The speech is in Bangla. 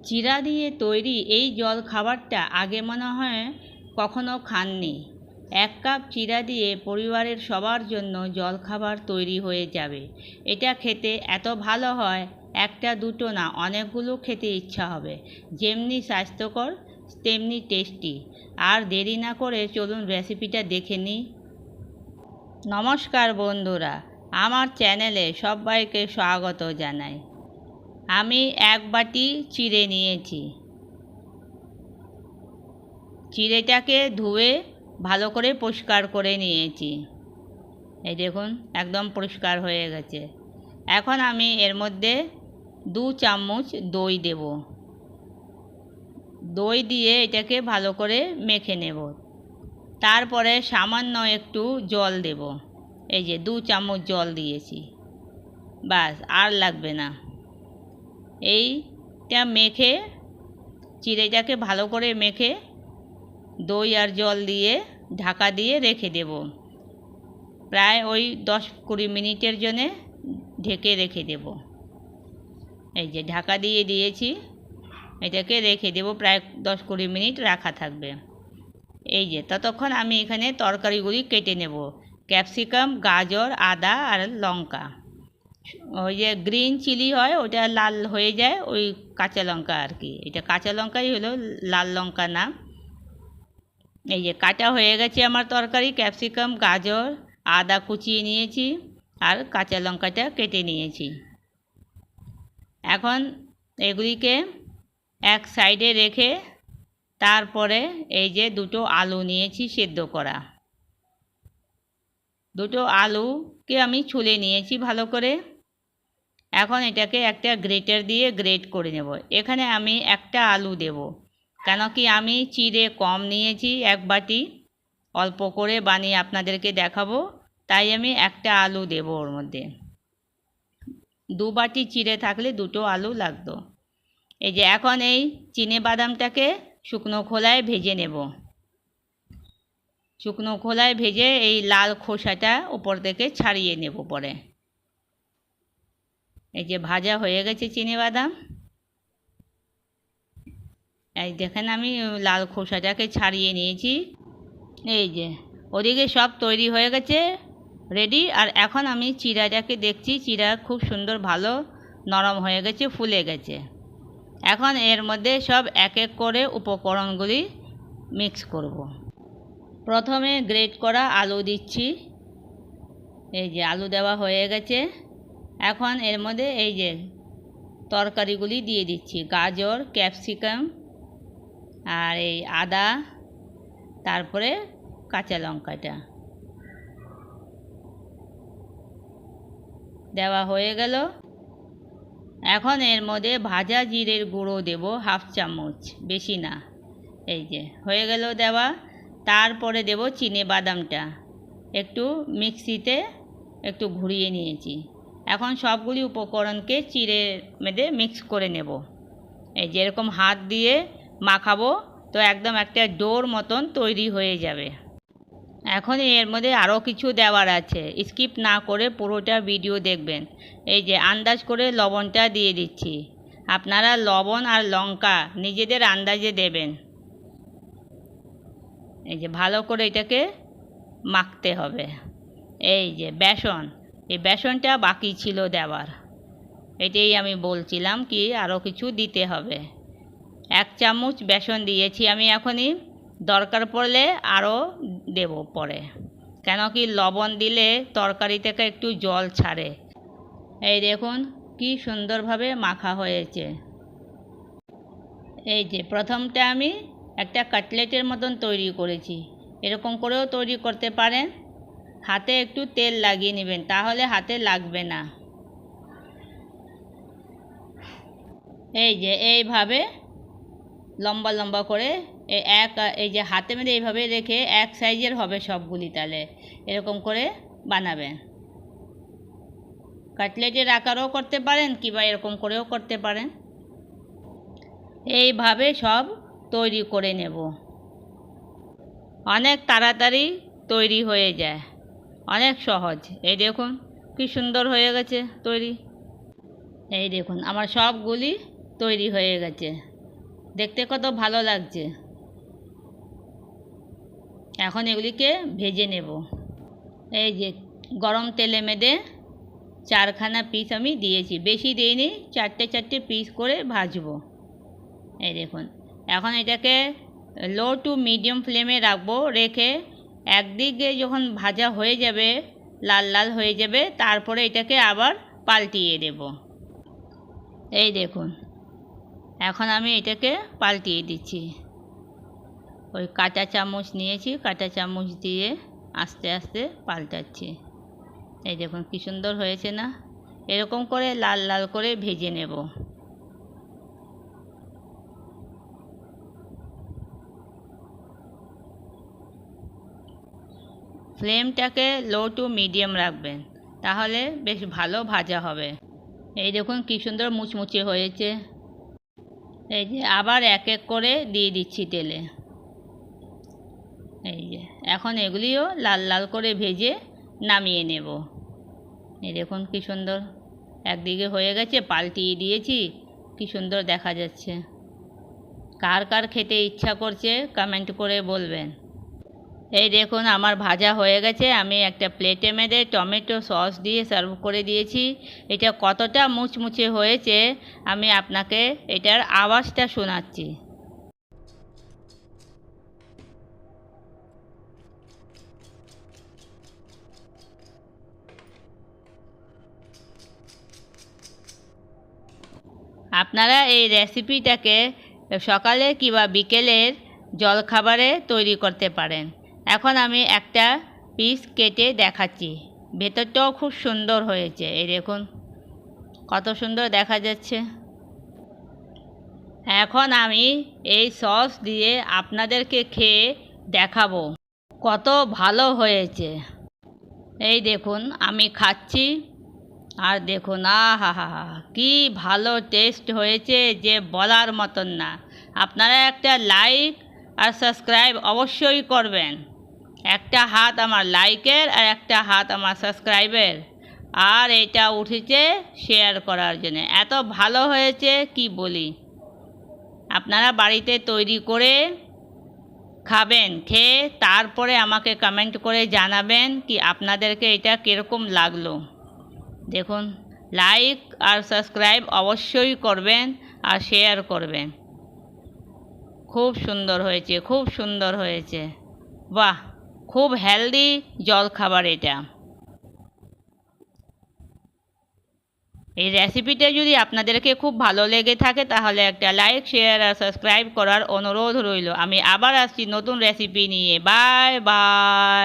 চিরা দিয়ে তৈরি এই জল খাবারটা আগে মনে হয় কখনো খাননি। 1 কাপ চিরা দিয়ে পরিবারের সবার জন্য জল খাবার তৈরি হয়ে যাবে। এটা খেতে এত ভালো হয়, একটা দুটো না, অনেকগুলো খেতে ইচ্ছা হবে। যেমনি স্বাস্থ্যকর তেমনি টেস্টি। আর দেরি না করে চলুন রেসিপিটা দেখে নিই। নমস্কার বন্ধুরা, আমার চ্যানেলে সবাইকে স্বাগত জানাই। আমি 1 বাটি চিড়ে নিয়েছি। চিড়েটাকে ধুয়ে ভালো করে পরিষ্কার করে নিয়েছি। এই দেখুন, একদম পরিষ্কার হয়ে গেছে। এখন আমি এর মধ্যে 2 চামচ দই দেব। দই দিয়ে এটাকে ভালো করে মেখে নেব। তারপরে সামান্য একটু জল দেব। এই যে 2 চামচ জল দিয়েছি, বাস, আর লাগবে না। এইটা মেখে, চিড়েটাকে ভালো করে মেখে দই আর জল দিয়ে ঢাকা দিয়ে রেখে দেব। প্রায় ওই 10-20 মিনিটের জন্যে ঢেকে রেখে দেব। এই যে ঢাকা দিয়ে দিয়েছি, এটাকে রেখে দেব, প্রায় 10-20 মিনিট রাখা থাকবে। এই যে ততক্ষণ আমি এখানে তরকারিগুলি কেটে নেব। ক্যাপসিকাম, গাজর, আদা আর লঙ্কা। ওই যে গ্রিন চিলি হয়, ওটা লাল হয়ে যায়, ওই কাঁচা লঙ্কা আর কি। এটা কাঁচা লঙ্কাই হলো, লাল লঙ্কা না। এই যে কাটা হয়ে গেছে আমার তরকারি। ক্যাপসিকাম, গাজর, আদা কুচিয়ে নিয়েছি আর কাঁচা লঙ্কাটা কেটে নিয়েছি। এখন এগুলিকে এক সাইডে রেখে তারপরে এই যে 2টো আলু নিয়েছি সেদ্ধ করা। 2টো আলুকে আমি ছুলে নিয়েছি ভালো করে। এখন এটাকে একটা গ্রেটার দিয়ে গ্রেট করে নেব। এখানে আমি একটা আলু দেব, কেন কি আমি চিড়ে কম নিয়েছি, 1 বাটি, অল্প করে বানিয়ে আপনাদেরকে দেখাবো, তাই আমি একটা আলু দেব ওর মধ্যে। 2 বাটি চিড়ে থাকলে 2টো আলু লাগতো। এই যে এখন এই চিনে বাদামটাকে শুকনো খোলায় ভেজে নেব। শুকনো খোলায় ভেজে এই লাল খোসাটা উপর থেকে ছাড়িয়ে নেব পরে। এই যে ভাজা হয়ে গেছে চিনে বাদাম। এই দেখেন আমি লাল খোসাটাকে ছাড়িয়ে নিয়েছি। এই যে ওদিকে সব তৈরি হয়ে গেছে, রেডি। আর এখন আমি চিড়াটাকে দেখছি, চিড়া খুব সুন্দর ভালো নরম হয়ে গেছে, ফুলে গেছে। এখন এর মধ্যে সব এক এক করে উপকরণগুলি মিক্স করব। প্রথমে গ্রেট করা আলু দিচ্ছি। এই যে আলু দেওয়া হয়ে গেছে। এখন এর মধ্যে এই যে তরকারিগুলি দিয়ে দিচ্ছি, গাজর, ক্যাপসিকাম আর এই আদা, তারপরে কাঁচা লঙ্কাটা দেওয়া হয়ে গেল। এখন এর মধ্যে ভাজা জিরের গুঁড়ো দেব 1/2 চামচ, বেশি না। এই যে হয়ে গেল দেওয়া। তারপরে দেব চিনে বাদামটা, একটু মিক্সিতে একটু ঘুরিয়ে নিয়েছি। এখন সবগুলি উপকরণকে চিড়ের মধ্যে মিক্স করে নেব। এই যেরকম হাত দিয়ে মাখাবো তো একদম একটা ডোর মতন তৈরি হয়ে যাবে। এখন এর মধ্যে আরও কিছু দেওয়ার আছে, স্কিপ না করে পুরোটা ভিডিও দেখবেন। এই যে আন্দাজ করে লবণটা দিয়ে দিচ্ছি। আপনারা লবণ আর লঙ্কা নিজেদের আন্দাজে দেবেন। এই যে ভালো করে এটাকে মাখতে হবে। এই যে বেসন, এই বেসনটা বাকি ছিল দেওয়ার, এটাই আমি বলছিলাম কি আরও কিছু দিতে হবে। 1 চামচ বেসন দিয়েছি আমি, এখনই দরকার পড়লে আরও দেব পরে, কেন কি লবণ দিলে তরকারি থেকে একটু জল ছাড়ে। এই দেখুন কি সুন্দরভাবে মাখা হয়েছে। এই যে প্রথমটা আমি একটা কাটলেটের মতন তৈরি করেছি, এরকম করেও তৈরি করতে পারেন। হাতে একটু তেল লাগিয়ে নেবেন, তাহলে হাতে লাগবে না। এই যে এইভাবে লম্বা লম্বা করে এই যে হাতের মধ্যে এইভাবে রেখে এক সাইজের হবে সবগুলি, তাহলে এরকম করে বানাবেন। কাটলেটের আকারও করতে পারেন কিংবা এরকম করেও করতে পারেন। এইভাবে সব তৈরি করে নেব। অনেক তাড়াতাড়ি তৈরি হয়ে যায়, অনেক সহজ। এই দেখুন কি সুন্দর হয়ে গেছে তৈরি। এই দেখুন আমার সবগুলি তৈরি হয়ে গেছে। দেখতে কত ভালো লাগছে। এখন এগুলিকে ভেজে নেব। এই যে গরম তেলে মেদে 4খানা পিস আমি দিয়েছি, বেশি দিইনি, 4টে পিস করে ভাজবো। এই দেখুন, এখন এটাকে লো টু মিডিয়াম ফ্লেমে রাখবো, রেখে একদিকে যখন ভাজা হয়ে যাবে, লাল লাল হয়ে যাবে, তারপরে এটাকে আবার পাল্টিয়ে দেব। এই দেখুন, এখন আমি এটাকে পাল্টিয়ে দিচ্ছি। ওই কাঁটা চামচ নিয়েছি, কাঁটা চামচ দিয়ে আস্তে আস্তে পাল্টাচ্ছি। এই দেখুন কি সুন্দর হয়েছে না? এরকম করে লাল লাল করে ভেজে নেব। ফ্লেমটাকে লো টু মিডিয়াম রাখবেন, তাহলে বেশ ভালো ভাজা হবে। এই দেখুন কি সুন্দর মুচমুচে হয়েছে। এই যে আবার এক এক করে দিয়ে দিচ্ছি তেলে। এই যে এখন এগুলিও লাল লাল করে ভেজে নামিয়ে নেব। এই দেখুন কি সুন্দর, একদিকে হয়ে গেছে, পাল্টিয়ে দিয়েছি, কি সুন্দর দেখা যাচ্ছে। কার কার খেতে ইচ্ছা করছে কমেন্ট করে বলবেন। এই দেখুন আমার ভাজা হয়ে গেছে, আমি একটা প্লেটে মেরে টমেটো সস দিয়ে সার্ভ করে দিয়েছি। এটা কতটা মুচমুচে হয়েছে আমি আপনাকে এটার আওয়াজটা শোনাচ্ছি। আপনারা এই রেসিপিটাকে সকালে কিংবা বিকেলের জলখাবারে তৈরি করতে পারেন। এখন আমি একটা পিস কেটে দেখাচ্ছি, ভেতরটাও খুব সুন্দর হয়েছে। এই দেখুন কত সুন্দর দেখা যাচ্ছে। এখন আমি এই সস দিয়ে আপনাদেরকে খেয়ে দেখাবো কত ভালো হয়েছে। এই দেখুন আমি খাচ্ছি, আর দেখুন আহা হা হা, কী ভালো টেস্ট হয়েছে যে বলার মতন না। আপনারা একটা লাইক আর সাবস্ক্রাইব অবশ্যই করবেন। একটা হাত আমার লাইকের আর একটা হাত আমার সাবস্ক্রাইবের, আর এটা উঠেছে শেয়ার করার জন্য। এত ভালো হয়েছে কি বলি। আপনারা বাড়িতে তৈরি করে খাবেন, খেয়ে তারপরে আমাকে কমেন্ট করে জানাবেন কি আপনাদেরকে এটা কীরকম লাগলো। দেখুন, লাইক আর সাবস্ক্রাইব অবশ্যই করবেন আর শেয়ার করবেন। খুব সুন্দর হয়েছে, খুব সুন্দর হয়েছে। বাহ, খুব হেলদি জলখাবার এটা। এই রেসিপিটা যদি আপনাদেরকে খুব ভালো লেগে থাকে তাহলে একটা লাইক, শেয়ার আর সাবস্ক্রাইব করার অনুরোধ রইল। আমি আবার আসছি নতুন রেসিপি নিয়ে। Bye bye.